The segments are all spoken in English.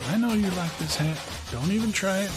I know you like this hat. Don't even try it.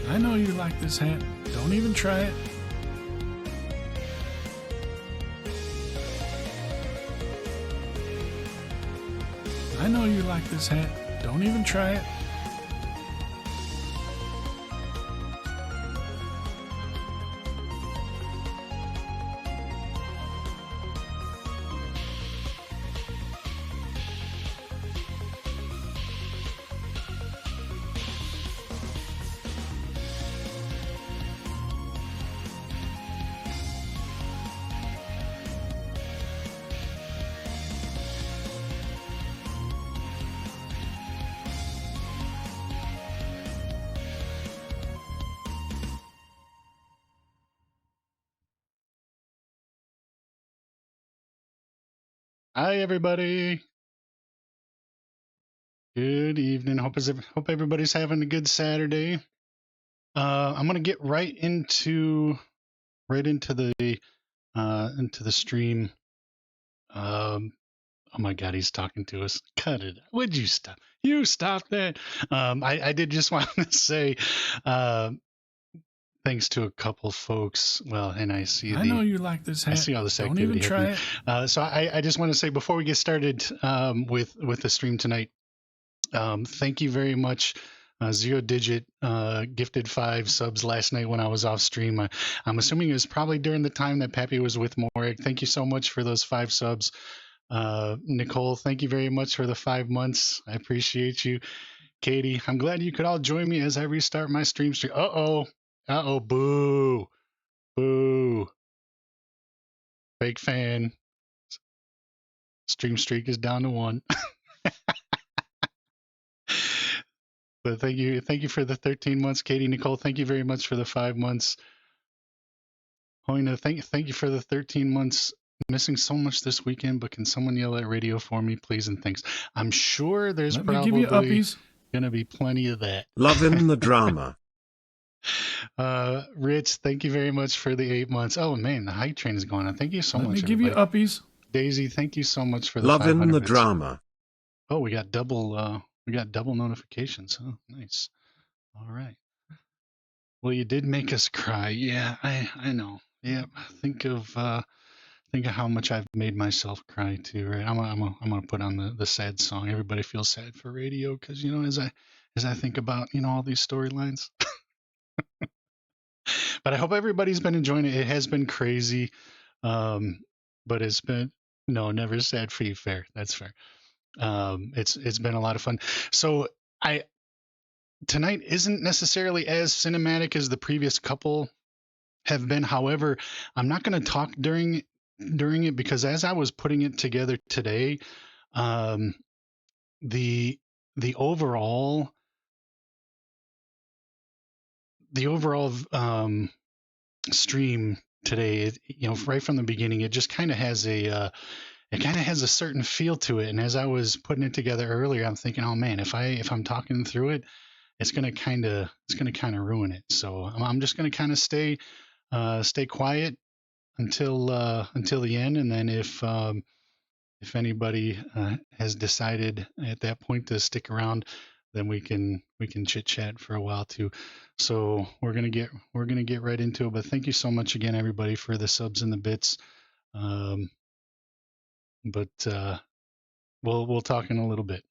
I know you like this hat. Don't even try it. I know you like this hat. Don't even try it. Hi, everybody. Good evening. Hope everybody's having a good Saturday. I'm gonna get right into the stream. Oh my God, he's talking to us. Cut it. Would you stop? You stop that. I did just want to say thanks to a couple folks. Well, and I know you like this hat. I see all this activity. Don't even try it. So I just want to say before we get started with the stream tonight, thank you very much. Zero Digit gifted 5 subs last night when I was off stream. I'm assuming it was probably during the time that Pappy was with Morag. Thank you so much for those 5 subs. Nicole, thank you very much for the 5 months. I appreciate you. Katie, I'm glad you could all join me as I restart my stream. Uh-oh, boo. Boo. Fake fan. Stream streak is down to 1. But thank you for the 13 months, Katie. Nicole, thank you very much for the 5 months. Hoina, thank you for the 13 months. Missing so much this weekend, but can someone yell at radio for me, please, and thanks. I'm sure there's probably gonna be plenty of that. Loving the drama. Rich, thank you very much for the 8 months. Oh man, the hype train is going on. Thank you so much. Let me give you uppies. Daisy, thank you so much for the Loving 500 the bits. drama. Oh, we got double notifications. Oh, nice. All right. Well, you did make us cry. Yeah, I know. Yeah, think of how much I've made myself cry too. Right. I'm gonna put on the sad song. Everybody feels sad for radio because as I think about all these storylines. But I hope everybody's been enjoying it. It has been crazy, but it's been never sad for you. Fair. That's fair. It's been a lot of fun. So tonight isn't necessarily as cinematic as the previous couple have been. However, I'm not going to talk during it because as I was putting it together today, the overall stream today, right from the beginning, it just kind of has a certain feel to it. And as I was putting it together earlier, I'm thinking, oh man, if I'm talking through it, it's gonna kind of ruin it. So I'm just gonna kind of stay quiet until the end, and then if anybody has decided at that point to stick around, then we can chit chat for a while too. So we're gonna get right into it. But thank you so much again, everybody, for the subs and the bits. But we'll talk in a little bit.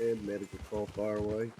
And medical call fire away.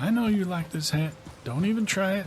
I know you like this hat. Don't even try it.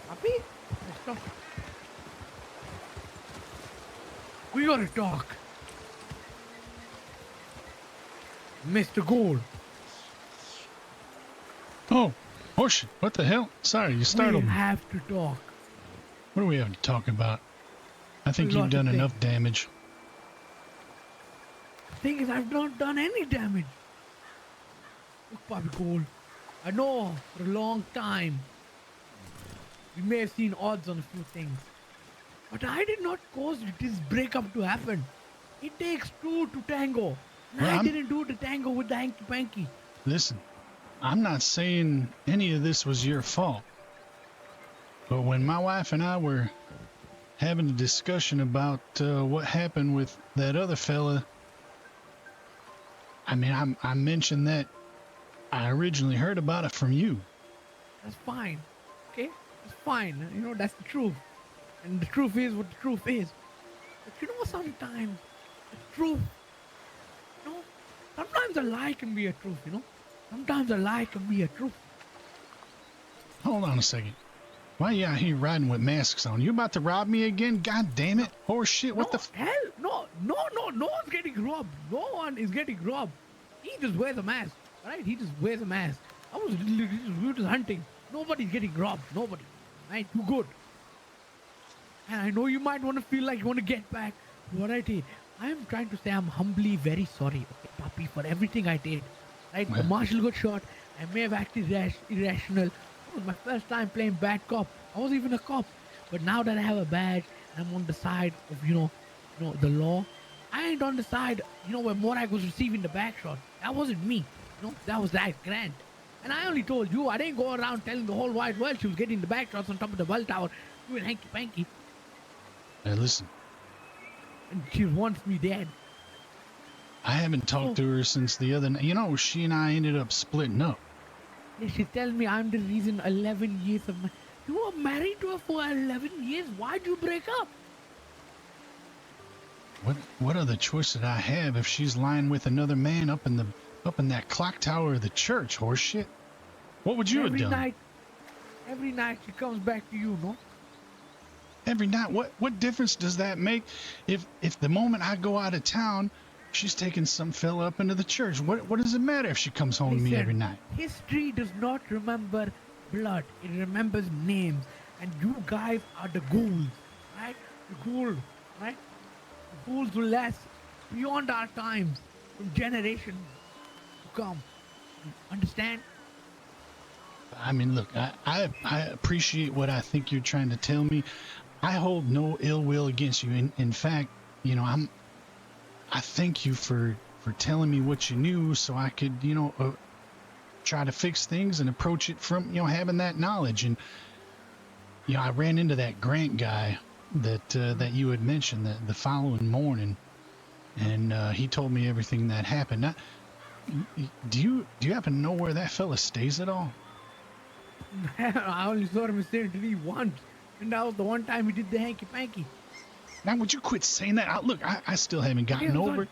Pappy? Let's talk. We gotta talk. Mr. Gold. Oh shit. What the hell? Sorry, you startled We me. have to talk. What do we have to talk about? I think A you've lot done of enough things. damage. The thing is, I've not done any damage. Look, Pappy Gold. I know for a long time we may have seen odds on a few things. But I did not cause this breakup to happen. It takes two to tango. And Well, I didn't do the tango with the hanky panky. listen, I'm not saying any of this was your fault. But when my wife and I were having a discussion about what happened with that other fella, I mean, I mentioned that I originally heard about it from you. That's fine. Okay? That's fine. You know, that's the truth. And the truth is what the truth is. But you know, sometimes the truth, you know, sometimes a lie can be a truth, you know? Sometimes a lie can be a truth. Hold on a second. Why you out here riding with masks on? You about to rob me again? God damn it. Horse shit, what No, the hell, no one's getting robbed. No one is getting robbed. He just wears a mask, right? He just wears a mask. We were just hunting. Nobody's getting robbed. Nobody. Right? You good. And I know you might want to feel like you want to get back what I did. I am trying to say I'm humbly very sorry, okay, Pappy, for everything I did. Right? The marshal got shot. I may have acted irrational. It was my first time playing bad cop. I wasn't even a cop. But now that I have a badge and I'm on the side of, you know, the law, I ain't on the side, you know, where Morag was receiving the back shot. That wasn't me. You know, that was that Grant. And I only told you, I didn't go around telling the whole wide world she was getting the back shots on top of the bell tower doing hanky panky. Hey, listen. And she wants me dead. I haven't talked to her since the other night. You know, she and I ended up splitting up. She's telling me I'm the reason 11 years of You were married to her for 11 years. Why'd you break up? What other choice did I have if she's lying with another man up in that clock tower of the church, horseshit? What would you have done? Every night she comes back to you, no? Every night? What difference does that make if the moment I go out of town, she's taking some fella up into the church? What does it matter if she comes home to me every night? History does not remember blood. It remembers names. And you guys are the ghouls, right? The ghouls, right? The ghouls will last beyond our times, from generations to come. You understand? I mean, look, I appreciate what I think you're trying to tell me. I hold no ill will against you. In fact, you know, I thank you for telling me what you knew so I could, you know, try to fix things and approach it from, you know, having that knowledge. And, you know, I ran into that Grant guy that you had mentioned the following morning, and he told me everything that happened. Now, do you happen to know where that fella stays at all? I only saw him staying once, and that was the one time he did the hanky panky. Now, would you quit saying that? Look, I still haven't gotten over it.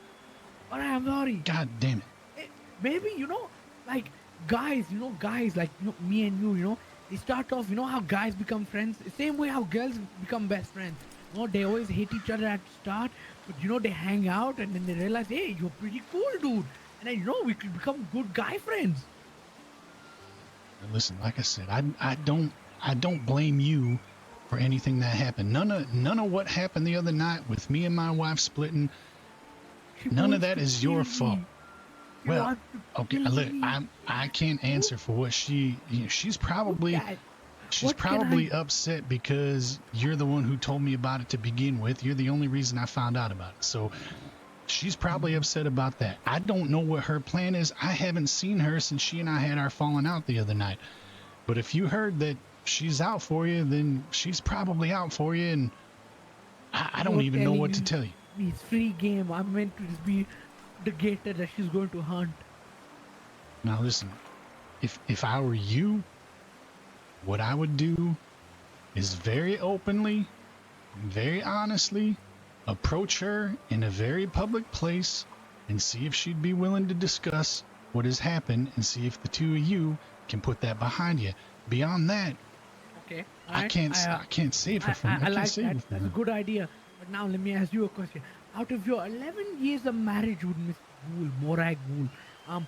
But I'm sorry. God damn it. Maybe, you know, like guys like, you know, me and you know, they start off, you know how guys become friends? The same way how girls become best friends. You know, they always hate each other at the start, but you know, they hang out and then they realize, hey, you're pretty cool, dude. And then, you know, we could become good guy friends. Listen, like I said, I don't blame you for anything that happened. None of what happened the other night with me and my wife splitting, none of that is your fault. Well, okay, look, I can't answer for what she's probably upset because you're the one who told me about it to begin with. You're the only reason I found out about it. So she's probably upset about that. I don't know what her plan is. I haven't seen her since she and I had our falling out the other night. But if you heard that she's out for you, then she's probably out for you, and I don't even know what to tell you. It's free game. I'm meant to just be the gator that she's going to hunt. Now listen, if I were you, what I would do is very openly, very honestly approach her in a very public place and see if she'd be willing to discuss what has happened and see if the two of you can put that behind you. Beyond that, okay, I can't save her from. I like that. That's a good idea. But now let me ask you a question. Out of your 11 years of marriage with Miss Ghoul, Morag Ghoul,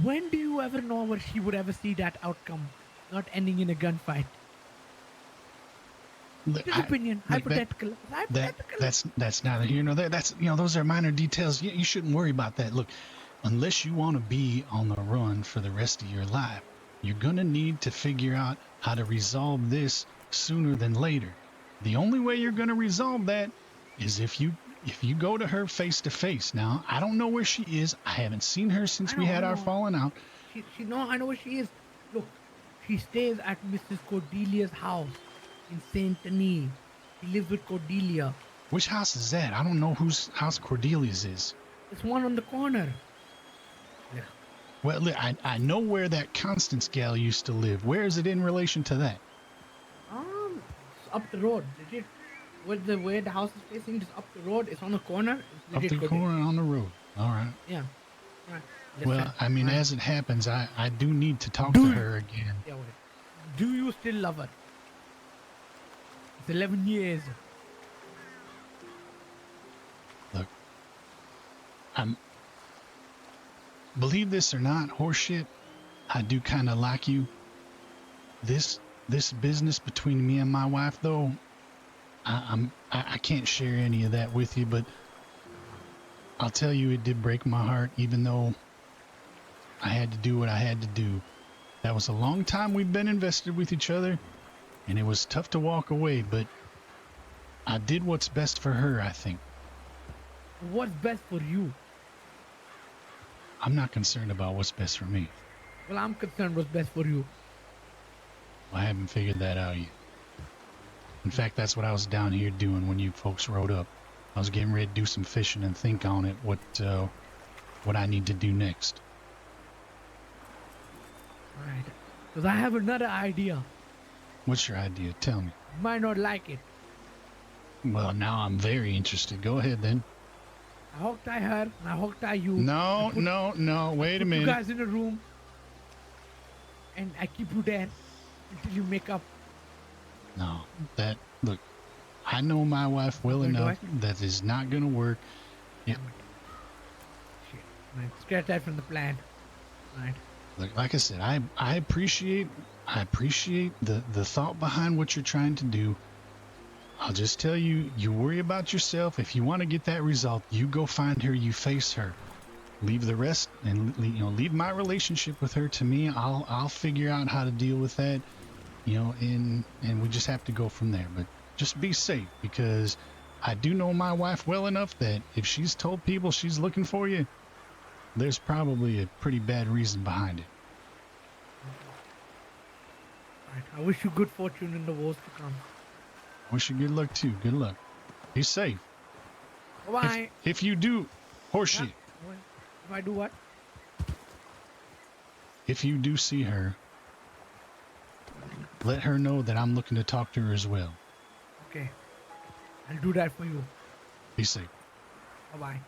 when do you ever know where she would ever see that outcome, not ending in a gunfight? His opinion, hypothetical. That's neither here nor there. That's, you know, those are minor details. You shouldn't worry about that. Look, unless you want to be on the run for the rest of your life, you're gonna need to figure out how to resolve this sooner than later. The only way you're going to resolve that is if you go to her face to face. Now, I don't know where she is. I haven't seen her since we had our falling out. I know where she is. Look, she stays at Mrs. Cordelia's house in Saint Denis. She lives with Cordelia. Which house is that? I don't know whose house Cordelia's is. It's one on the corner. Yeah. Well, I know where that Constance gal used to live. Where is it in relation to that? It's up the road. Legit. Where the house is facing, just up the road. It's on the corner. It's up the corner on the road. All right. Yeah. Right. Well, I mean, as it happens, I do need to talk to her again. Yeah, wait. Do you still love her? It's 11 years. Look, believe this or not, horseshit, I do kind of like you. This business between me and my wife, though, I can't share any of that with you, but I'll tell you, it did break my heart, even though I had to do what I had to do. That was a long time we've been invested with each other, and it was tough to walk away, but I did what's best for her, I think. What's best for you? I'm not concerned about what's best for me. Well, I'm concerned what's best for you. I haven't figured that out yet. In fact, that's what I was down here doing when you folks rode up. I was getting ready to do some fishing and think on it, what I need to do next. Right. Because I have another idea. What's your idea? Tell me. You might not like it. Well, now I'm very interested. Go ahead, then. I hog tie her, and I hog tie you. No, wait a minute. You guys in a room, and I keep you there until you make up. No, look, I know my wife well enough. That is not going to work. Yeah. Shit. Right. Scratch that from the plan. Right. Look, like I said, I appreciate the thought behind what you're trying to do. I'll just tell you, you worry about yourself. If you want to get that result, you go find her, you face her. Leave the rest, and leave my relationship with her to me. I'll figure out how to deal with that, and we just have to go from there. But just be safe, because I do know my wife well enough that if she's told people she's looking for you, there's probably a pretty bad reason behind it. Right. I wish you good fortune in the wars to come. Wish you good luck too. Good luck. Be safe. Bye. If you do, horseshit. Yeah. If I do what? If you do see her, let her know that I'm looking to talk to her as well. Okay. I'll do that for you. Be safe. Bye-bye.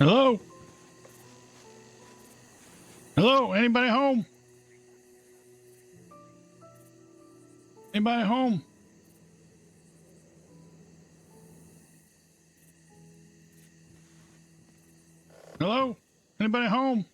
Hello? Hello? Anybody home? Anybody home? Hello? Anybody home?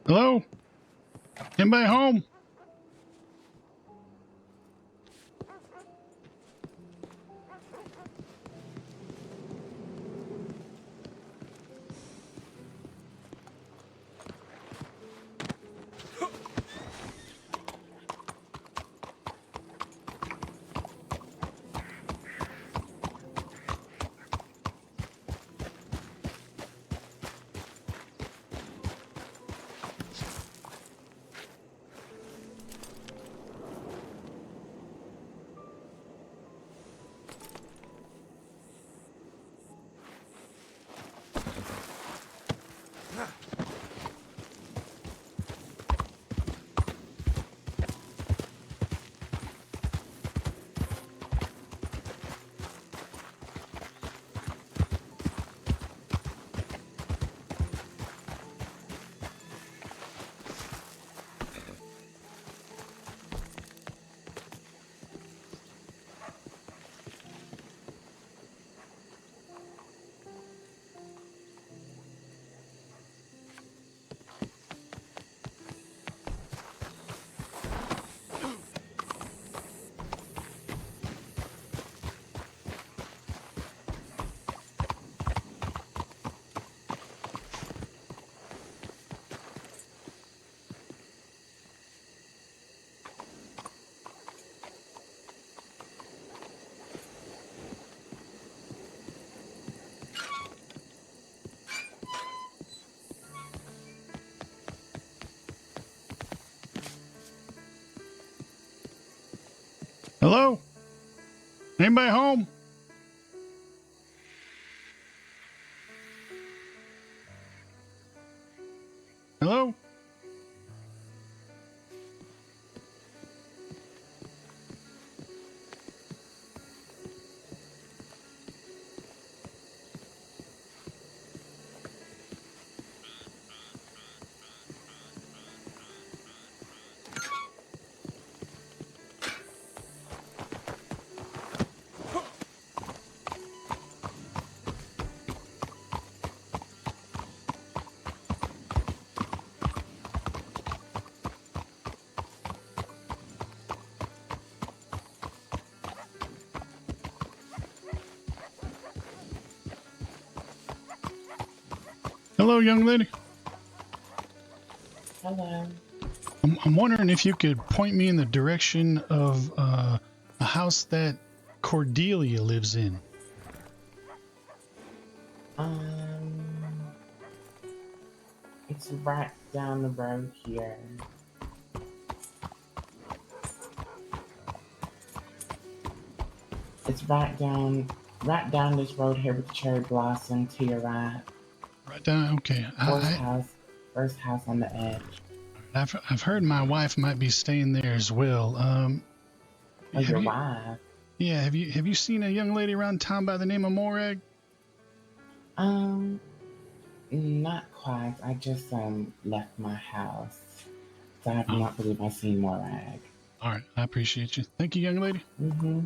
Hello? Anybody home? Hello? Anybody home? Hello? Hello, young lady. Hello. I'm wondering if you could point me in the direction of a house that Cordelia lives in. It's right down the road here. It's right down this road here with the cherry blossom to your right. Right down. Okay. First house on the edge. I've heard my wife might be staying there as well. Wife? Yeah. Have you seen a young lady around town by the name of Morag? Not quite. I just left my house. So I have Oh, not believe I've seen more rag. all right. I appreciate you. Thank you, young lady. Mm-hmm.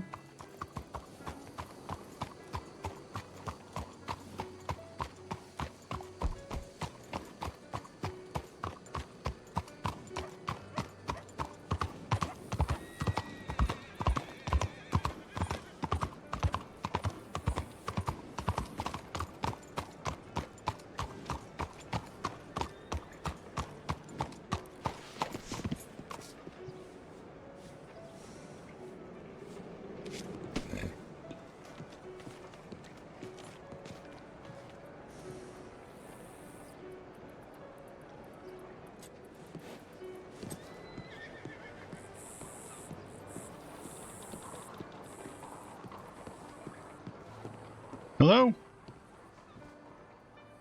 Hello?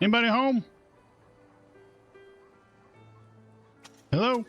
Anybody home? Hello?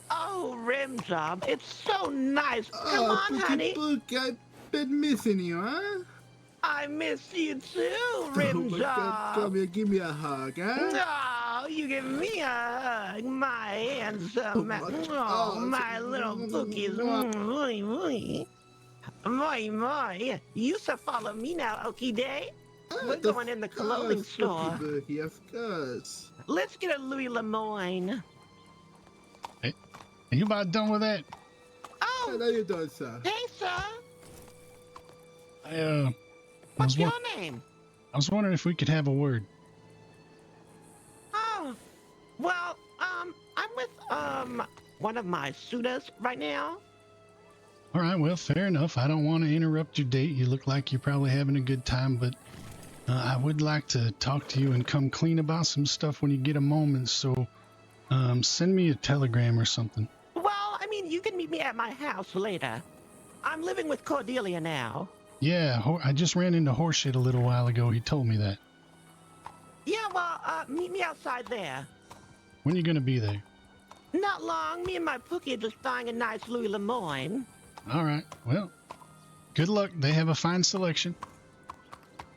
Oh, Rim Job, it's so nice. Come on, honey. Book, I've been missing you, huh? I miss you too, Rim Oh my God, Job. come here, give me a hug, huh? No, you give me a hug, my handsome, my little bookies. Moi, you should follow me now, Okie Day. We're going in the clothing store. Bookie, of course. Let's get a Louis Lemoyne. Hey, are you about done with that? Oh, How you doing, sir? hey, sir. What's your name? I was wondering if we could have a word. Oh, well, I'm with, one of my suitors right now. All right, well, fair enough. I don't want to interrupt your date. You look like you're probably having a good time, but I would like to talk to you and come clean about some stuff when you get a moment, so send me a telegram or something. Well, I mean, you can meet me at my house later. I'm living with Cordelia now. Yeah, I just ran into Horseshit a little while ago. He told me that. Yeah, well, meet me outside there. When are you going to be there? Not long. Me and my Pookie are just buying a nice Louis Lemoyne. All right, well, good luck. They have a fine selection.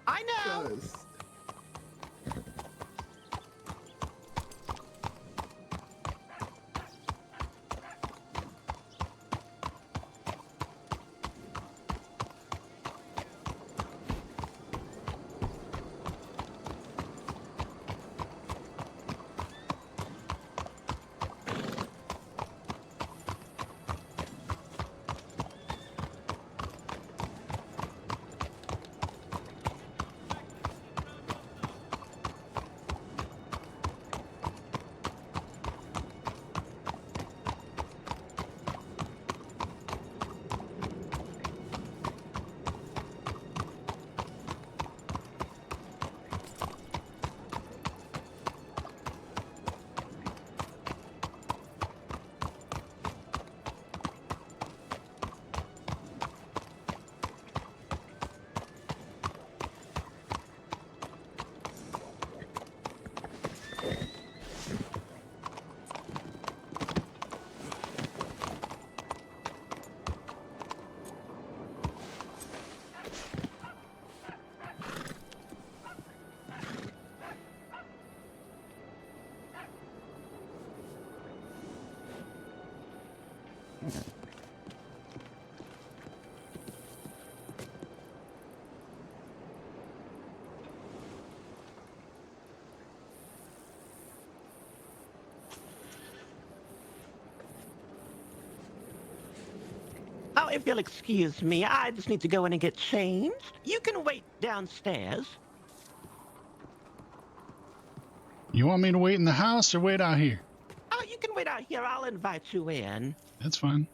I know. Yes. Oh, if you'll excuse me, I just need to go in and get changed. You can wait downstairs. You want me to wait in the house or wait out here? Oh, you can wait out here. I'll invite you in. That's fine.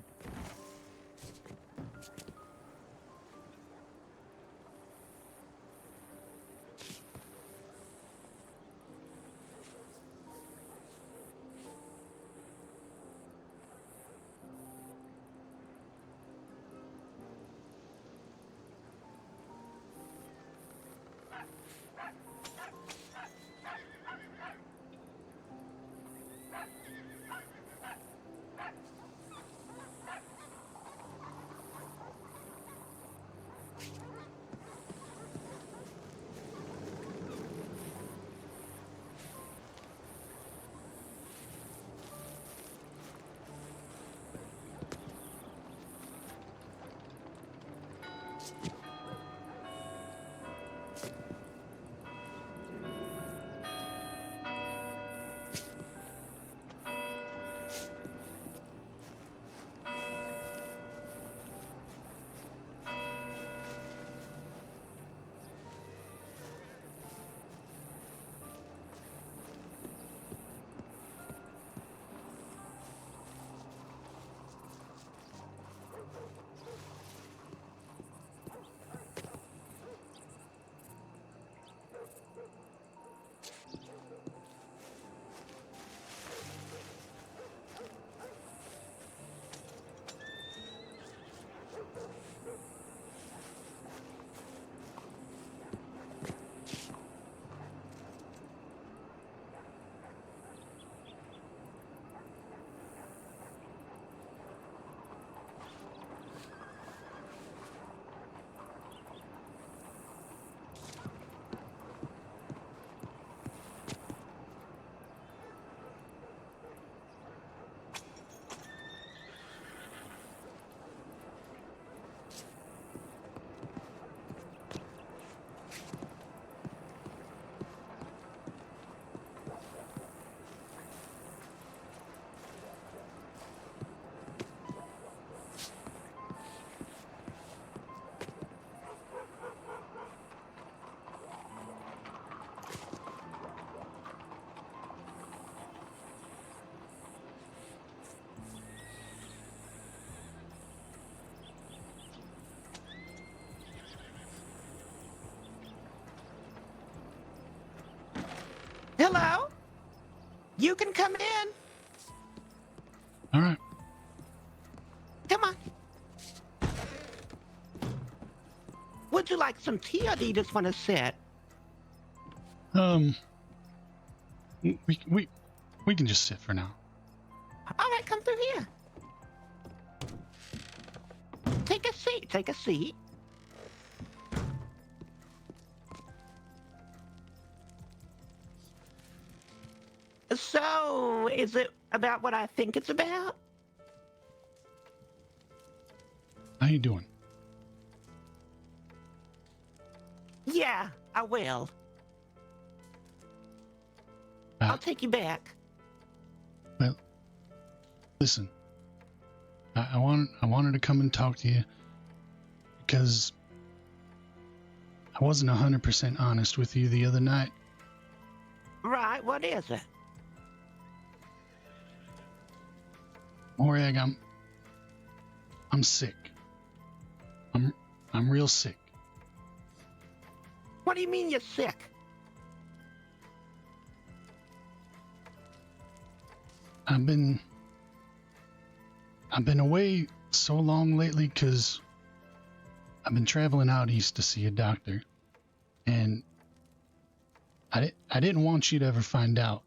Hello? You can come in. All right. Come on. Would you like some tea or do you just want to sit? We can just sit for now. All right, come through here. Take a seat. Take a seat. So, is it about what I think it's about? How you doing? Yeah, I will. I'll take you back. Well, listen. I wanted to come and talk to you because I wasn't 100% honest with you the other night. Right, what is it? Morag, I'm sick. I'm real sick. What do you mean you're sick? I've been away so long lately because I've been traveling out east to see a doctor, and I didn't want you to ever find out.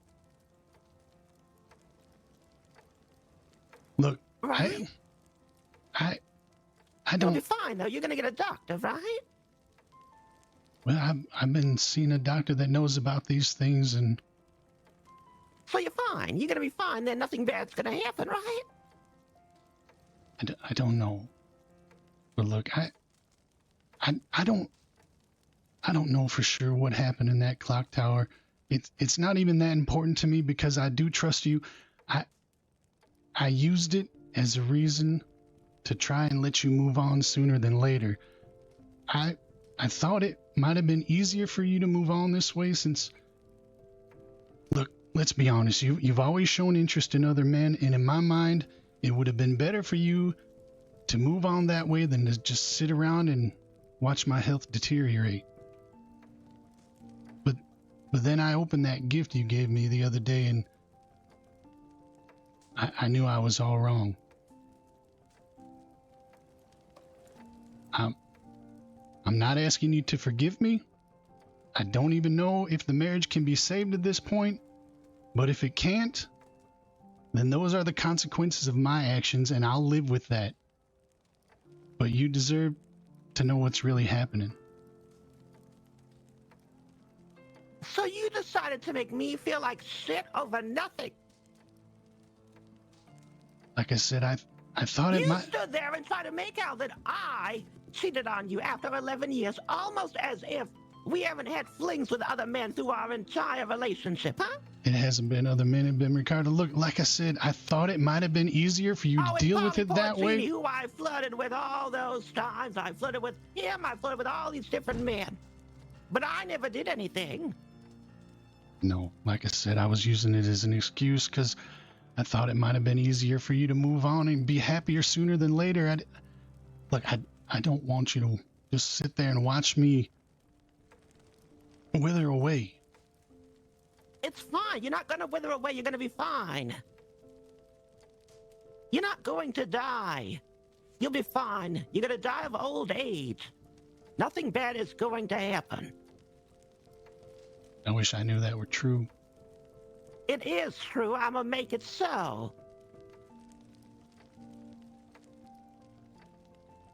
Look, right? I don't. You'll be fine though. You're gonna get a doctor, right? Well, I've been seeing a doctor that knows about these things, and so you're fine. You're gonna be fine. Then nothing bad's gonna happen, right? I don't know. But look, I don't know for sure what happened in that clock tower. It's not even that important to me because I do trust you. I used it as a reason to try and let you move on sooner than later. I thought it might have been easier for you to move on this way since, look, let's be honest, you've always shown interest in other men, and in my mind, it would have been better for you to move on that way than to just sit around and watch my health deteriorate. But then I opened that gift you gave me the other day, and I knew I was all wrong. I'm not asking you to forgive me. I don't even know if the marriage can be saved at this point, but if it can't, then those are the consequences of my actions, and I'll live with that. But you deserve to know what's really happening. So you decided to make me feel like shit over nothing. Like I said, I thought it might... You stood there and tried to make out that I cheated on you after 11 years, almost as if we haven't had flings with other men through our entire relationship, huh? It hasn't been other men, it's been Ricardo. Look, like I said, I thought it might have been easier for you to deal with it that way. Who I flirted with all those times. I flirted with him, I flirted with all these different men. But I never did anything. No, like I said, I was using it as an excuse because I thought it might have been easier for you to move on and be happier sooner than later. Look, I don't want you to just sit there and watch me wither away. It's fine. You're not going to wither away. You're going to be fine. You're not going to die. You'll be fine. You're going to die of old age. Nothing bad is going to happen. I wish I knew that were true. It is true. I'm gonna make it so.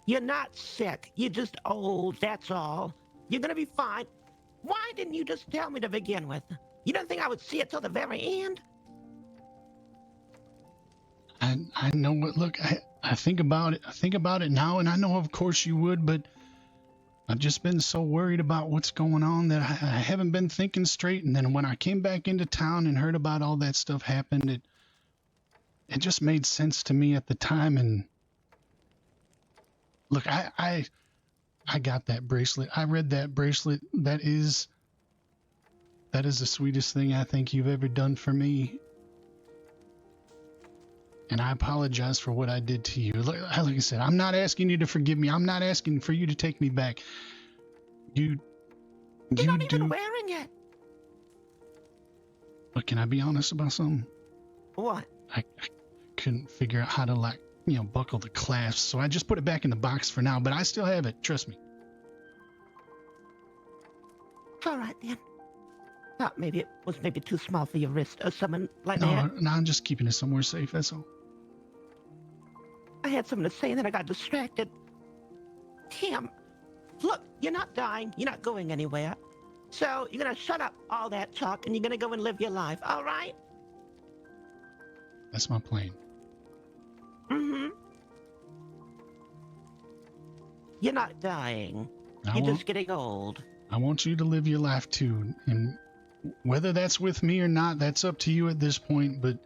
You're not sick. You're just old, that's all. You're gonna be fine. Why didn't you just tell me to begin with? You don't think I would see it till the very end? I know what, look, I think about it. I think about it now, and I know of course you would, but I've just been so worried about what's going on that I haven't been thinking straight. And then when I came back into town and heard about all that stuff happened, it just made sense to me at the time. And look, I got that bracelet. I read that bracelet. That is the sweetest thing I think you've ever done for me. And I apologize for what I did to you. Like I said, I'm not asking you to forgive me. I'm not asking for you to take me back. You're not even wearing it. But can I be honest about something? What? I couldn't figure out how to, buckle the clasp, so I just put it back in the box for now, but I still have it. Trust me. All right, then. Thought maybe it was too small for your wrist or something like that. No, I'm just keeping it somewhere safe, that's all. I had something to say and then I got distracted. Damn. Look, you're not dying. You're not going anywhere. So you're gonna shut up all that talk and you're gonna go and live your life, all right? That's my plan. Mm-hmm. You're not dying. You're just getting old. I want you to live your life too, and whether that's with me or not, that's up to you at this point, but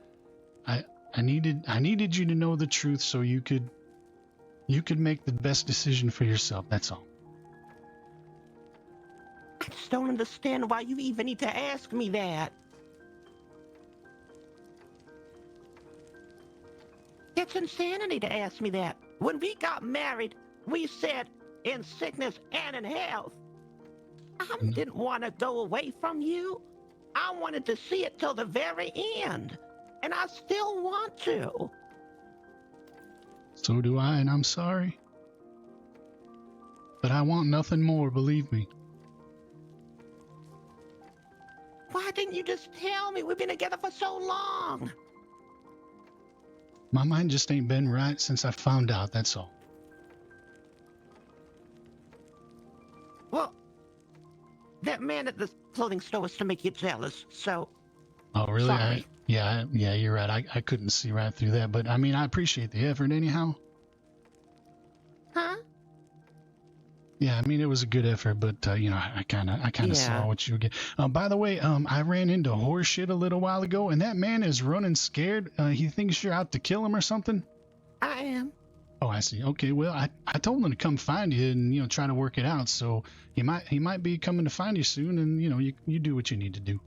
I needed you to know the truth so you could make the best decision for yourself. That's all. I just don't understand why you even need to ask me that. It's insanity to ask me that. When we got married, we said in sickness and in health. I didn't want to go away from you. I wanted to see it till the very end. And I still want to. So do I, and I'm sorry. But I want nothing more, believe me. Why didn't you just tell me? We've been together for so long. My mind just ain't been right since I found out, that's all. Well, that man at the clothing store was to make you jealous, so... Oh, really? Sorry. Yeah, you're right. I couldn't see right through that, but I mean, I appreciate the effort anyhow. Huh? Yeah, I mean, it was a good effort, but you know, I kind of Yeah. saw what you were getting. By the way, I ran into horse shit a little while ago, and that man is running scared. He thinks you're out to kill him or something. I am. Oh, I see. Okay, well, I told him to come find you and, you know, try to work it out. So he might be coming to find you soon, and you know, you do what you need to do.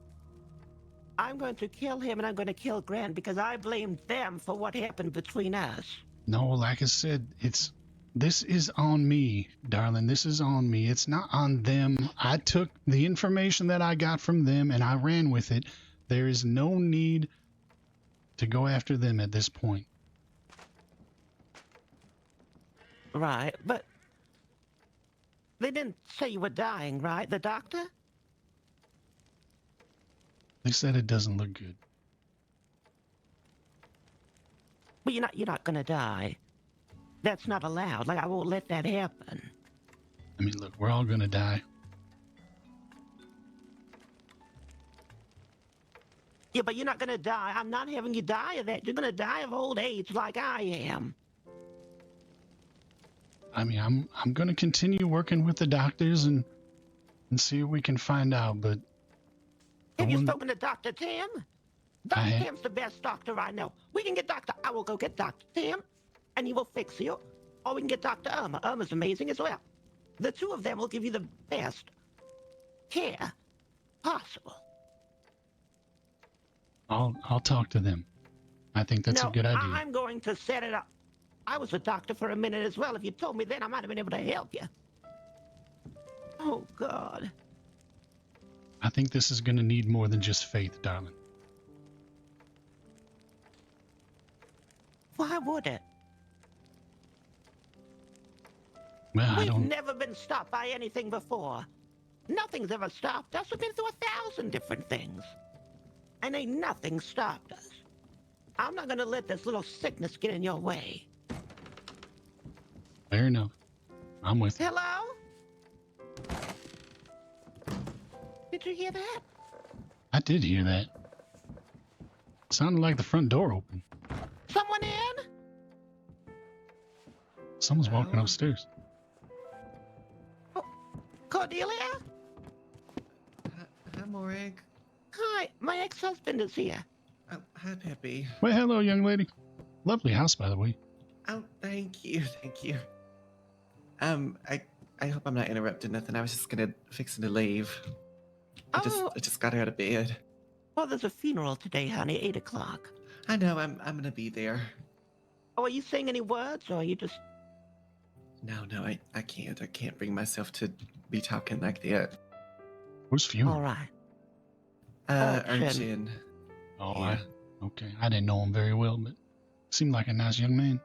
I'm going to kill him, and I'm going to kill Grant because I blamed them for what happened between us. No, like I said, this is on me, darling. This is on me. It's not on them. I took the information that I got from them and I ran with it. There is no need to go after them at this point. Right, but they didn't say you were dying, right? The doctor? They said it doesn't look good. Well, you're not gonna die. That's not allowed. Like, I won't let that happen. I mean, look, we're all gonna die. Yeah, but you're not gonna die. I'm not having you die of that. You're gonna die of old age like I am. I mean, I'm gonna continue working with the doctors and see what we can find out, but Have you spoken to Dr. Tim? I Dr. have. Tim's the best doctor I know. We can get I will go get Dr. Tim, and he will fix you. Or we can get Dr. Irma. Irma's amazing as well. The two of them will give you the best care possible. I'll talk to them. I think that's a good idea. I'm going to set it up. I was a doctor for a minute as well. If you told me then, I might have been able to help you. Oh, God. I think this is gonna need more than just faith, darling. Why would it? Well, We've never been stopped by anything before. Nothing's ever stopped us. We've been through 1,000 different things. And ain't nothing stopped us. I'm not gonna let this little sickness get in your way. Fair enough. I'm with you. Hello? Did you hear that? I did hear that. It sounded like the front door opened. Someone in? Someone's walking upstairs. Oh, Cordelia? Hi, Morag. Hi, my ex-husband is here. Oh, hi, Pappy. Well, hello, young lady. Lovely house, by the way. Oh, thank you. I hope I'm not interrupting nothing. I was just fixing to leave. I just got out of bed. Well, there's a funeral today, honey, 8 o'clock. I know, I'm gonna be there. Oh, are you saying any words, or are you just... No, I can't bring myself to be talking like that. Who's funeral? All right. Urchin. Oh, Yeah. okay. I didn't know him very well, but seemed like a nice young man.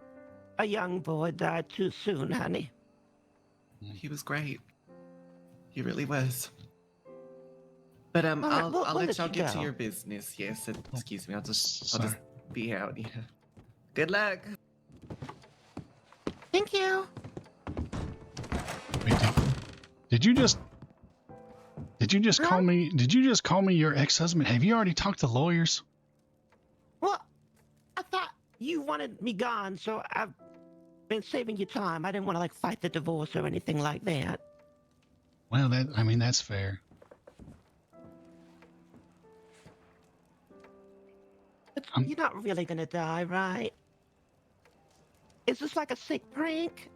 A young boy died too soon, honey. He was great. He really was. But right, I'll we'll let let y'all you get to go. your business. Yes, excuse me. I'll just Sorry. be out. Yeah. Good luck. Thank you. Wait, did you just call me? Did you just call me your ex-husband? Have you already talked to lawyers? Well, I thought you wanted me gone, so I've been saving you time. I didn't want to, like, fight the divorce or anything like that. Well, that's fair. But you're not really gonna die, right? Is this like a sick prank?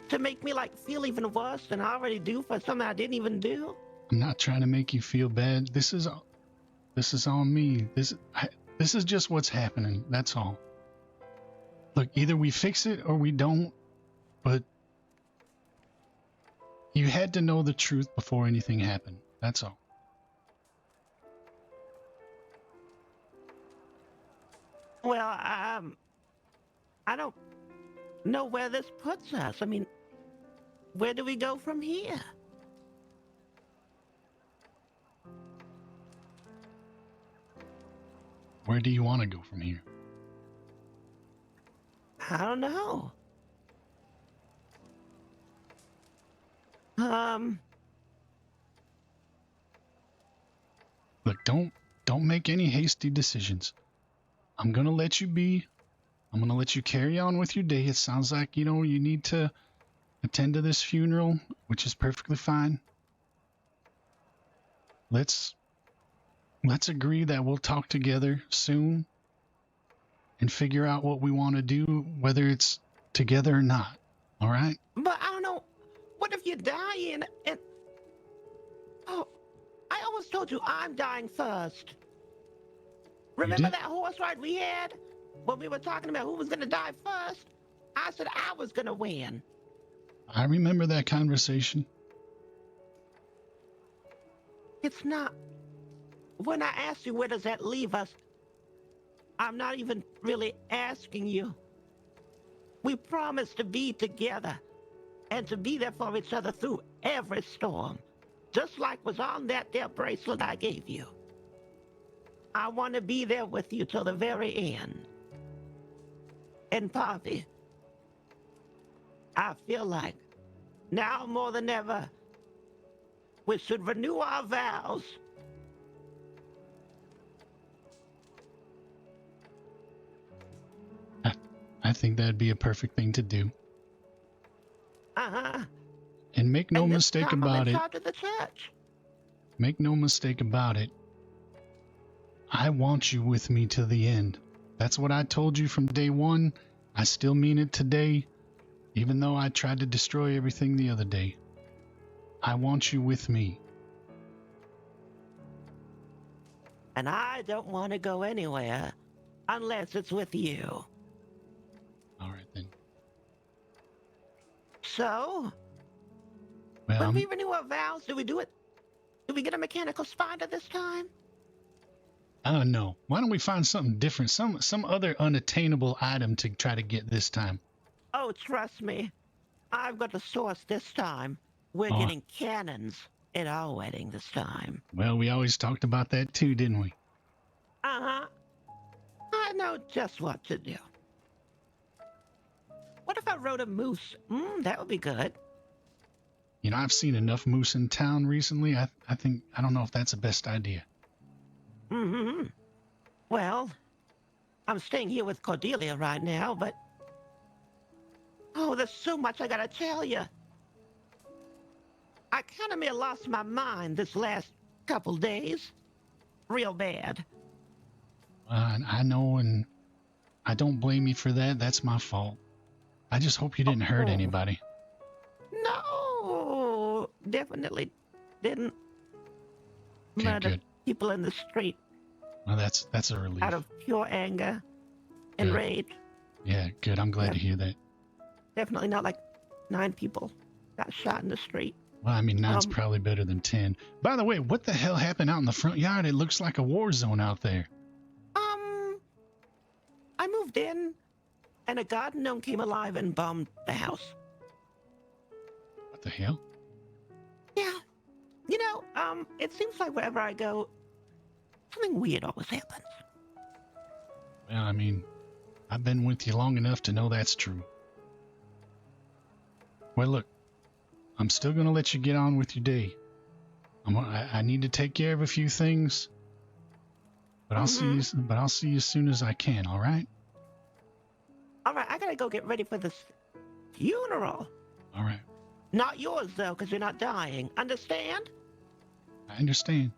To make me, like, feel even worse than I already do for something I didn't even do? I'm not trying to make you feel bad. This is on me. This is just what's happening. That's all. Look, either we fix it or we don't, but you had to know the truth before anything happened. That's all. Well, I don't know where this puts us. I mean, where do we go from here? Where do you want to go from here? I don't know. Look, don't make any hasty decisions. I'm gonna let you be. I'm gonna let you carry on with your day. It sounds like, you know, you need to attend to this funeral, which is perfectly fine. Let's agree that we'll talk together soon and figure out what we want to do, whether it's together or not. All right? But I don't know. What if you're dying and... Oh, I always told you I'm dying first. Remember that horse ride we had? When we were talking about who was going to die first? I said I was going to win. I remember that conversation. It's not... When I asked you where does that leave us, I'm not even really asking you. We promised to be together and to be there for each other through every storm, just like was on that there bracelet I gave you. I want to be there with you till the very end. And Pappy, I feel like now more than ever, we should renew our vows. I think that'd be a perfect thing to do. Uh-huh. And make no mistake about it. To the church. Make no mistake about it. I want you with me to the end. That's what I told you from day one. I still mean it today, even though I tried to destroy everything the other day. I want you with me. And I don't want to go anywhere unless it's with you. All right, then. So, well, when we renew our vows, do we do it? Do we get a mechanical spider this time? No. Why don't we find something different, some other unattainable item to try to get this time? Oh, trust me. I've got the source this time. We're getting cannons at our wedding this time. Well, we always talked about that too, didn't we? Uh-huh. I know just what to do. What if I rode a moose? That would be good. You know, I've seen enough moose in town recently. I don't know if that's the best idea. Mm-hmm. Well, I'm staying here with Cordelia right now, but... Oh, there's so much I gotta tell you. I kind of may have lost my mind this last couple days. Real bad. I know, and I don't blame you for that. That's my fault. I just hope you didn't hurt anybody. No, definitely didn't. Okay, murder good. People in the street. Well, that's a relief. Out of pure anger and Good. rage. Yeah, good. I'm glad to hear that. Definitely not like 9 people got shot in the street. Well, I mean, 9's probably better than 10. By the way, what the hell happened out in the front yard? It looks like a war zone out there. I moved in, and a garden gnome came alive and bombed the house. What the hell? Yeah. You know, it seems like wherever I go, something weird always happens. Well, I mean, I've been with you long enough to know that's true. Well, look, I'm still going to let you get on with your day. I need to take care of a few things, but I'll see you. But I'll see you as soon as I can. All right. All right, I gotta go get ready for this funeral. All right. Not yours though, because you're not dying. Understand? I understand.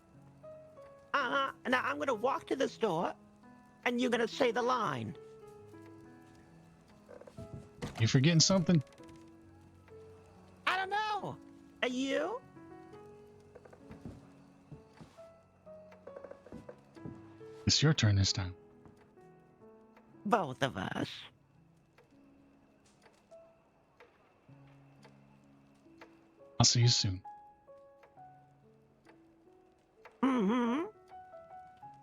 Now I'm gonna walk to this door, and you're gonna say the line. You forgetting something? I don't know. Are you? It's your turn this time. Both of us. I'll see you soon.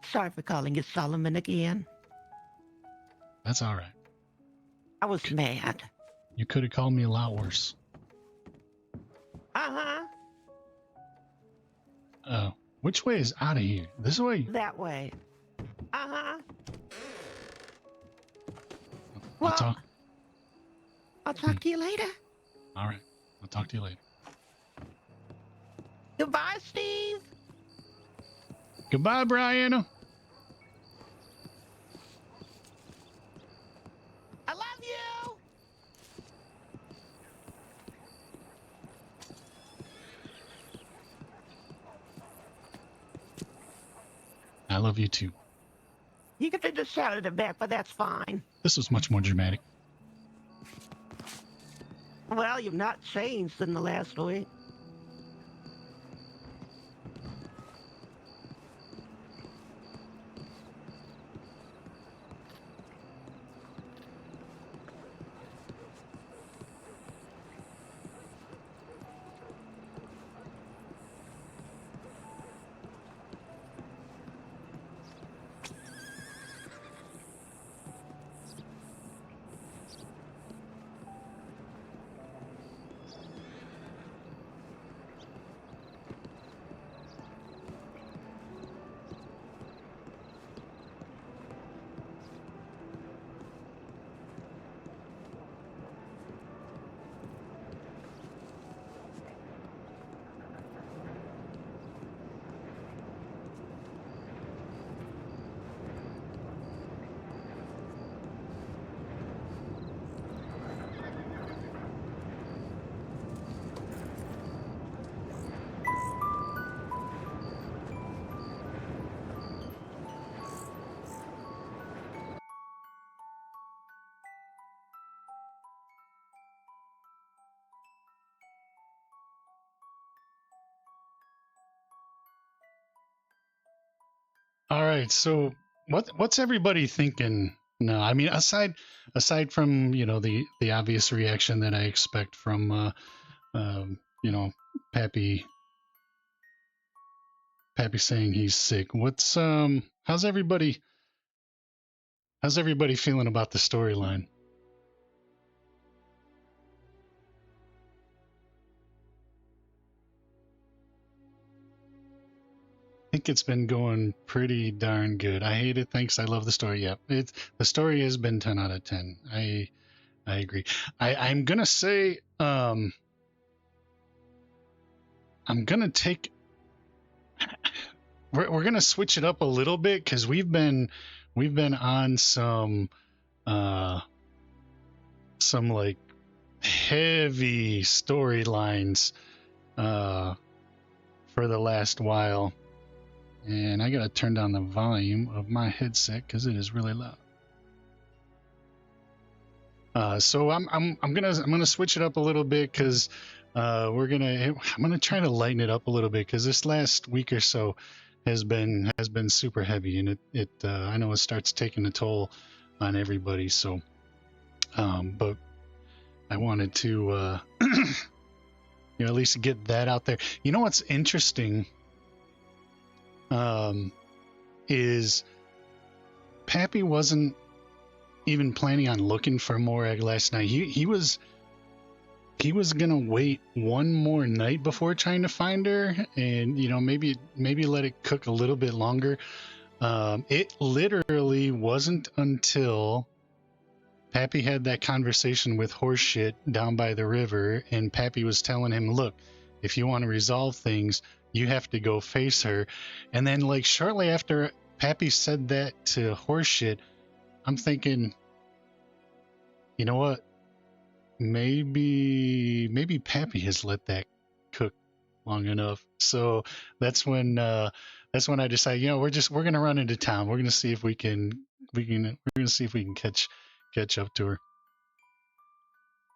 Sorry for calling you Solomon again. That's all right. I was mad. You could have called me a lot worse. Which way is out of here? This way? That way. Well, I'll talk to you later. All right. I'll talk to you later. Goodbye, Steve. Goodbye, Brianna. I love you. love you too. You can just shout it back, but that's fine. This was much more dramatic. Well, you've not changed in the last week. All right, so what's everybody thinking now? I mean, aside from the obvious reaction that I expect from Pappy saying he's sick. What's how's everybody feeling about the storyline? I think it's been going pretty darn good. I hate it. Thanks. I love the story. Yep. The story has been 10 out of 10. I agree. I'm going to say I'm going to take we're going to switch it up a little bit cuz we've been on some like heavy storylines for the last while. And I gotta turn down the volume of my headset because it is really loud. So I'm gonna switch it up a little bit because I'm gonna try to lighten it up a little bit because this last week or so has been super heavy, and it I know it starts taking a toll on everybody. So, but I wanted to at least get that out there. You know what's interesting? Is Pappy wasn't even planning on looking for Morag last night. He was gonna wait one more night before trying to find her, and maybe let it cook a little bit longer. It literally wasn't until Pappy had that conversation with Horseshit down by the river, and Pappy was telling him, look, if you want to resolve things, you have to go face her. And then like shortly after Pappy said that to Horseshit, I'm thinking, you know what? Maybe Pappy has let that cook long enough. So that's when I decided, we're gonna run into town. We're gonna see if we can catch up to her.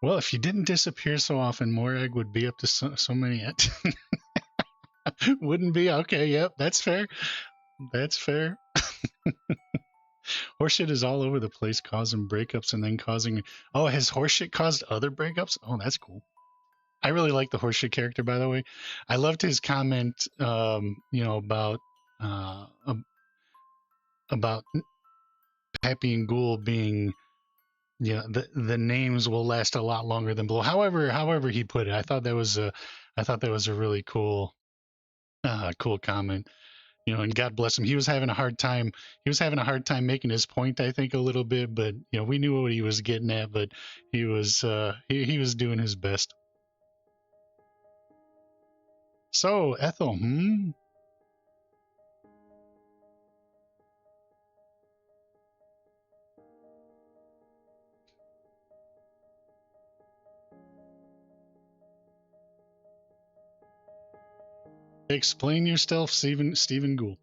Well, if you didn't disappear so often, Morag would be up to so many. Wouldn't be? Okay, yep, that's fair. That's fair. Horseshit is all over the place, causing breakups and then causing. Oh, has Horseshit caused other breakups? Oh, that's cool. I really like the Horseshit character, by the way. I loved his comment, about Pappy and Ghoul being, the names will last a lot longer than Blow. However he put it, I thought that was a really cool comment. And God bless him. He was having a hard time making his point, I think, a little bit, but we knew what he was getting at, but he was doing his best. So, Ethel, explain yourself, Stephen Gould.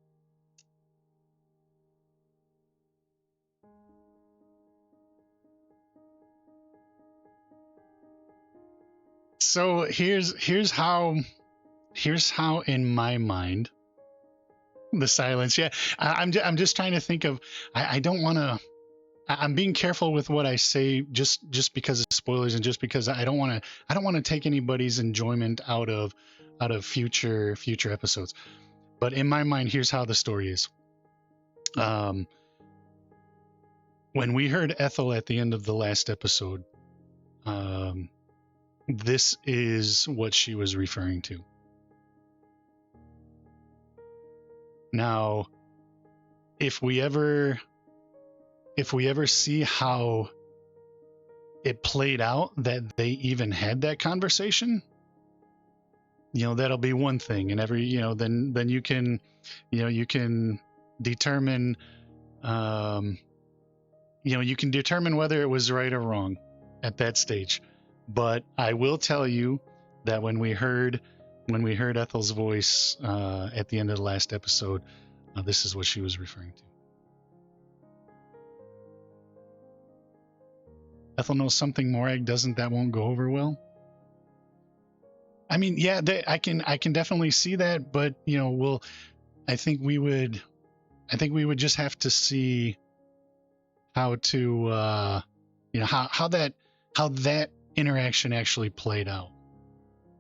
So here's how in my mind the silence. Yeah, I'm just trying to think of. I don't want to. I'm being careful with what I say, just because of spoilers, and just because I don't want to take anybody's enjoyment out of future episodes. But in my mind, here's how the story is. When we heard Ethel at the end of the last episode, this is what she was referring to. Now, if we ever see how it played out, that they even had that conversation, that'll be one thing. And then you can determine, you can determine whether it was right or wrong at that stage. But I will tell you that when we heard Ethel's voice at the end of the last episode, this is what she was referring to. Ethel knows something Morag doesn't. That won't go over well. I mean, yeah, I can definitely see that, but I think we would just have to see how to how that interaction actually played out.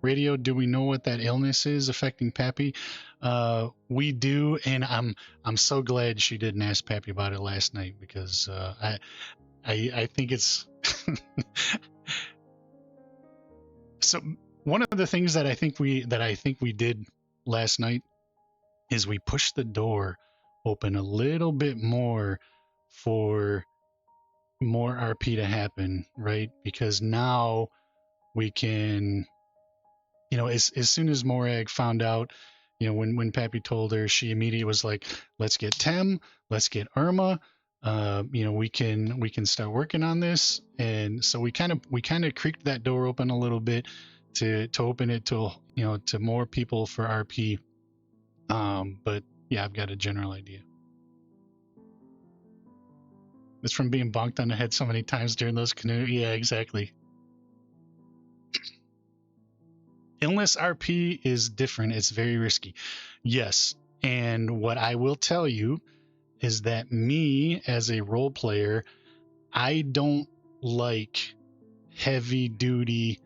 Radio, do we know what that illness is affecting Pappy? We do, and I'm so glad she didn't ask Pappy about it last night, because I think it's so. One of the things that I think we did last night is we pushed the door open a little bit more for more RP to happen, right? Because now we can, as soon as Morag found out, when Pappy told her, she immediately was like, let's get Tem, let's get Irma, we can start working on this. And so we kind of creaked that door open a little bit to open it to to more people for RP. But yeah, I've got a general idea. It's from being bonked on the head so many times during those canoe. Yeah, exactly. Illness RP is different. It's very risky. Yes. And what I will tell you is that me as a role player, I don't like heavy duty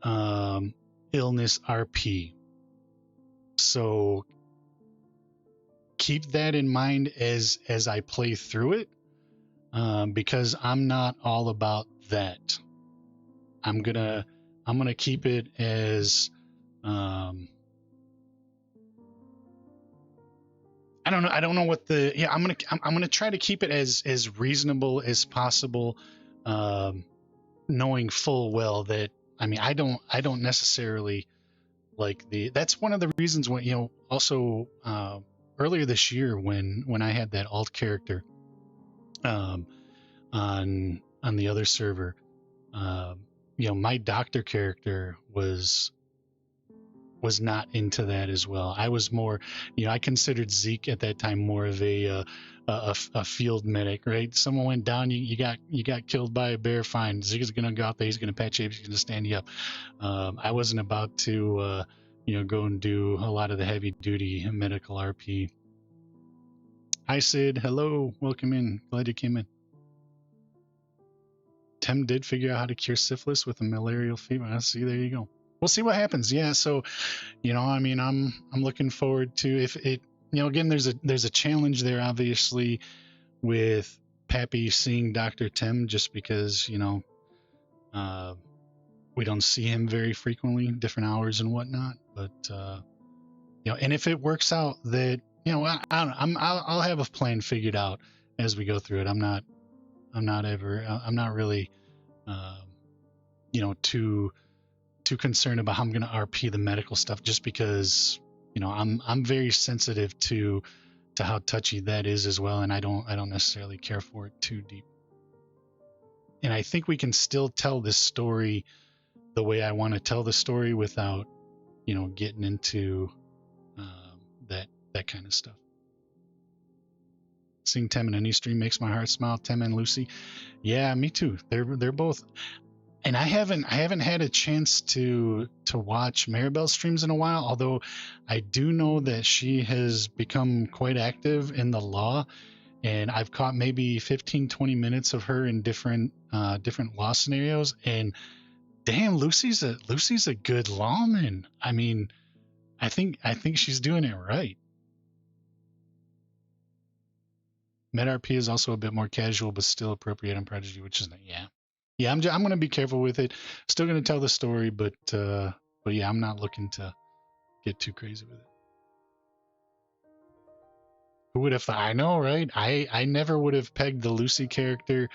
illness RP. So keep that in mind as I play through it, because I'm not all about that. I'm gonna keep it as I don't know what the I'm gonna try to keep it as reasonable as possible, knowing full well that I don't necessarily like that's one of the reasons when also earlier this year when I had that alt character on the other server, my doctor character was not into that as well. I was more, I considered Zeke at that time more of a field medic, right? Someone went down, you got killed by a bear, fine. Zeke is gonna go out there, he's gonna patch you up, he's gonna stand you up. I wasn't about to go and do a lot of the heavy duty medical RP. Hi Sid, hello, welcome in, glad you came in. Tem did figure out how to cure syphilis with a malarial fever. See, there you go. We'll see what happens. Yeah, so I'm looking forward to, if it again, there's a challenge there obviously with Pappy seeing Dr. Tem, just because we don't see him very frequently, different hours and whatnot. But and if it works out that I'll have a plan figured out as we go through it. I'm not really too concerned about how I'm going to RP the medical stuff, just because I'm very sensitive to how touchy that is as well, and I don't necessarily care for it too deep. And I think we can still tell this story the way I want to tell the story without getting into that kind of stuff. Seeing Tem in any stream makes my heart smile. Tem and Lucy, yeah, me too. They're both. And I haven't had a chance to watch Maribel's streams in a while, although I do know that she has become quite active in the law, and I've caught maybe 15-20 minutes of her in different law scenarios. And damn, Lucy's a good lawman. I mean, I think she's doing it right. MedRP is also a bit more casual, but still appropriate on Prodigy, which is yeah. I'm gonna be careful with it. Still gonna tell the story, but yeah, I'm not looking to get too crazy with it. Who would have? I know, right? I never would have pegged the Lucy character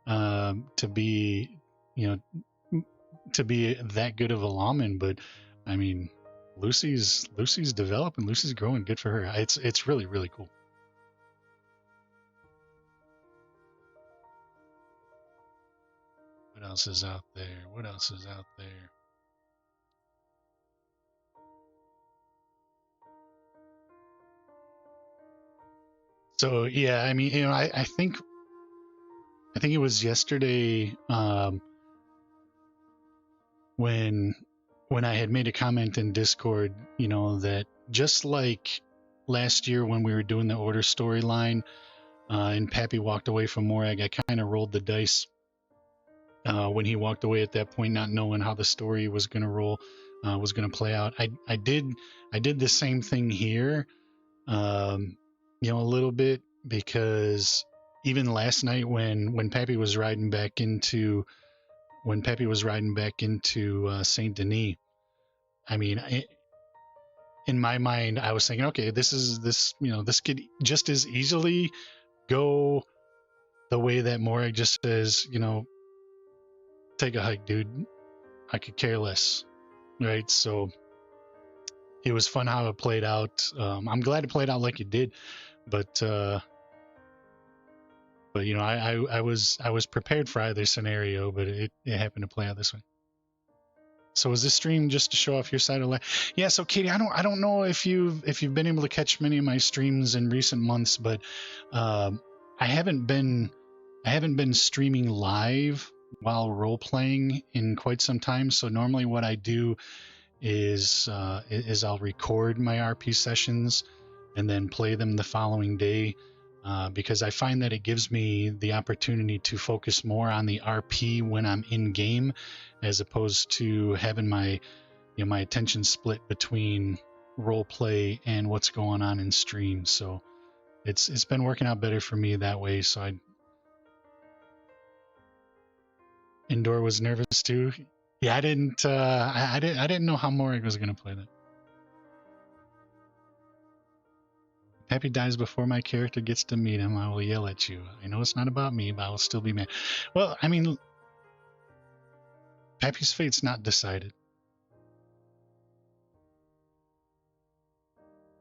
to be, to be that good of a lawman, but I mean, Lucy's developing. Lucy's growing. Good for her. It's really, really cool. What else is out there? What else is out there? So yeah, I mean, I think it was yesterday when I had made a comment in Discord, that just like last year when we were doing the order storyline, and Pappy walked away from Morag, I kind of rolled the dice when he walked away at that point, not knowing how the story was going to roll, was going to play out. I did the same thing here, a little bit, because even last night when Pappy was riding back into Saint Denis, I mean, in my mind, I was thinking, okay, this could just as easily go the way that Morag just says, take a hike, dude. I could care less, right? So it was fun how it played out. I'm glad it played out like it did, but I was prepared for either scenario, but it happened to play out this way. So is this stream just to show off your side of life? Yeah. So Katie, I don't know if you've been able to catch many of my streams in recent months, but I haven't been streaming live while role playing in quite some time. So normally what I do is I'll record my RP sessions and then play them the following day, because I find that it gives me the opportunity to focus more on the RP when I'm in game, as opposed to having my attention split between role play and what's going on in stream. So it's been working out better for me that way. So Indoor was nervous too. Yeah, I didn't know how Morag was gonna play that. Pappy dies before my character gets to meet him. I will yell at you. I know it's not about me, but I will still be mad. Well, I mean, Pappy's fate's not decided.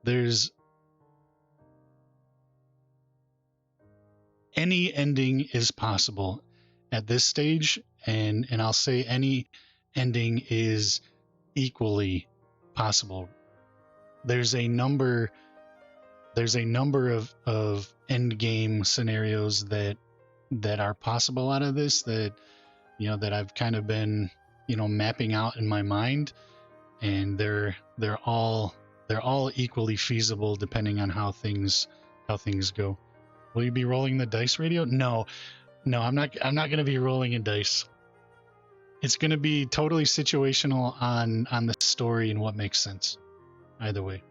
There's any ending is possible at this stage, and I'll say any ending is equally possible. There's a number of end game scenarios that are possible out of this, that that I've kind of been mapping out in my mind, and they're all equally feasible depending on how things go. Will you be rolling the dice radio? No, I'm not going to be rolling a dice. It's going to be totally situational on the story and what makes sense either way.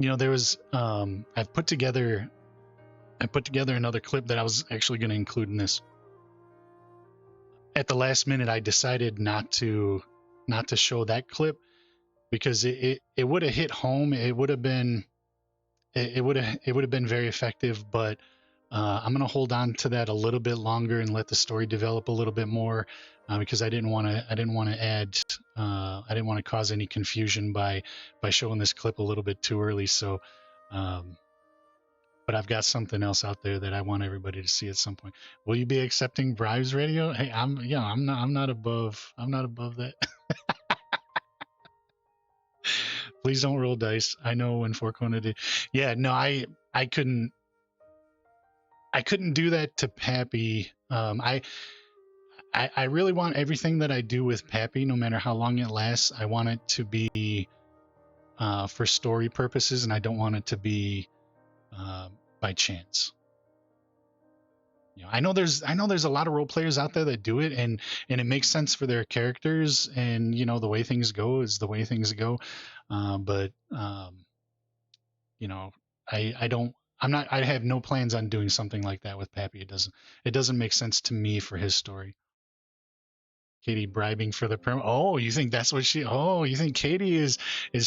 There was I've put together another clip that I was actually going to include in this. At the last minute, I decided not to show that clip, because it would have hit home. It would have been very effective, but I'm going to hold on to that a little bit longer and let the story develop a little bit more, because I didn't want to cause any confusion by showing this clip a little bit too early. So, but I've got something else out there that I want everybody to see at some point. Will you be accepting bribes, radio? Hey, I'm not above that. Please don't roll dice. I know when Four Corner did. Yeah, no, I couldn't do that to Pappy. I really want everything that I do with Pappy, no matter how long it lasts, I want it to be for story purposes, and I don't want it to be by chance. You know, I know there's a lot of role players out there that do it, and it makes sense for their characters, and you know the way things go is the way things go. But you know, I don't. I'm not. I have no plans on doing something like that with Pappy. It doesn't make sense to me for his story. Katie bribing for the perm. Oh, you think that's what she? Oh, you think Katie is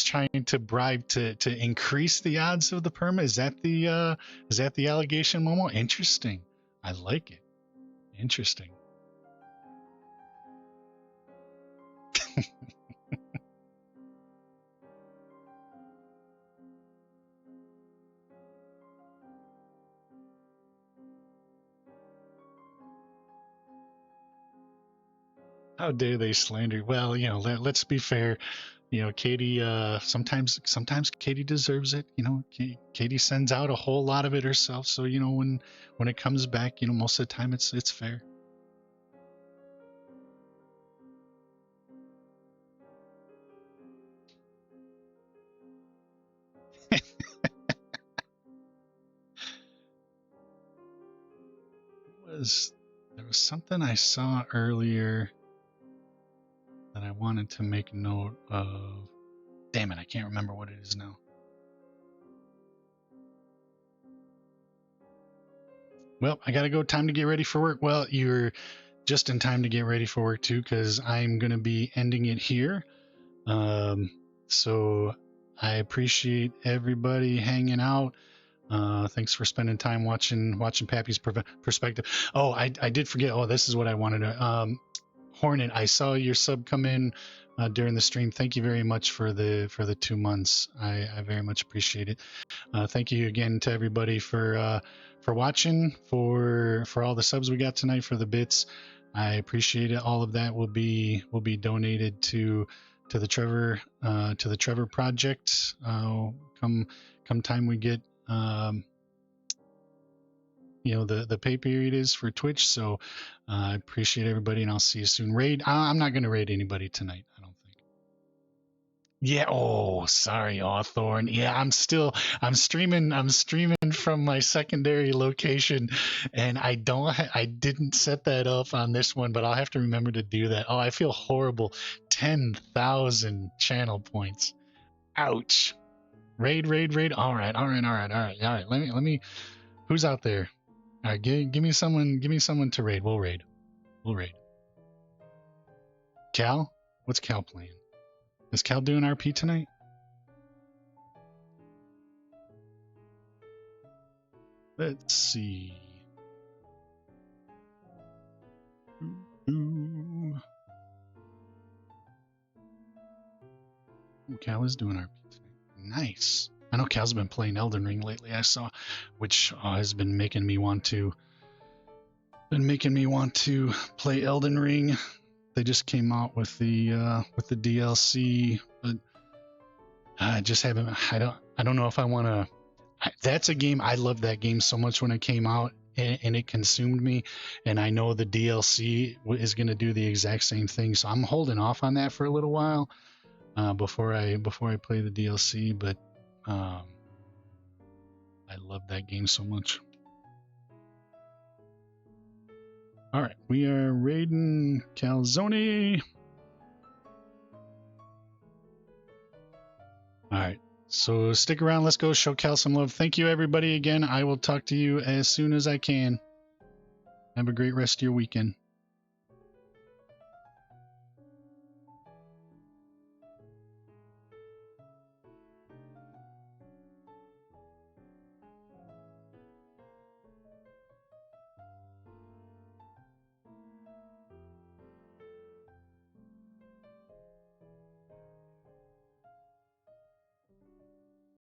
trying to bribe to increase the odds of the perma? Is that the allegation, Momo? Interesting. I like it. Interesting. How dare they slander? Well, you know, let's be fair. You know, Katie. Sometimes Katie deserves it. You know, Katie sends out a whole lot of it herself. So you know, when it comes back, you know, most of the time it's fair. There was something I saw earlier that I wanted to make note of. Damn it, I can't remember what it is now. Well, I gotta go. Time to get ready for work. Well, you're just in time to get ready for work too, because I'm gonna be ending it here. So I appreciate everybody hanging out. Thanks for spending time watching Pappy's perspective. Oh, I did forget. Oh, this is what I wanted to. Hornet, I saw your sub come in during the stream. Thank you very much for the 2 months. I very much appreciate it. Thank you again to everybody for watching, for all the subs we got tonight, for the bits. I appreciate it. All of that will be donated to the Trevor project. Come time we get you know the pay period is for Twitch. So I appreciate everybody, and I'll see you soon. Raid. I'm not going to raid anybody tonight, I don't think. Yeah. Oh, sorry, Awthorn. Yeah, I'm streaming from my secondary location, and I didn't set that up on this one, but I'll have to remember to do that. Oh, I feel horrible. 10,000 channel points. Ouch. Raid. All right. Let me. Who's out there? All right, give me someone to raid. We'll raid. Cal? What's Cal playing? Is Cal doing RP tonight? Let's see. Ooh. Cal is doing RP tonight. Nice. I know Cal's been playing Elden Ring lately. I saw, which has been making me want to play Elden Ring. They just came out with the DLC, but I just haven't. I don't know if I want to. That's a game. I loved that game so much when it came out, and it consumed me. And I know the DLC is going to do the exact same thing. So I'm holding off on that for a little while before I play the DLC. But I love that game so much. All right, we are raiding Calzone. All right, so stick around. Let's go show Cal some love. Thank you, everybody, again. I will talk to you as soon as I can. Have a great rest of your weekend.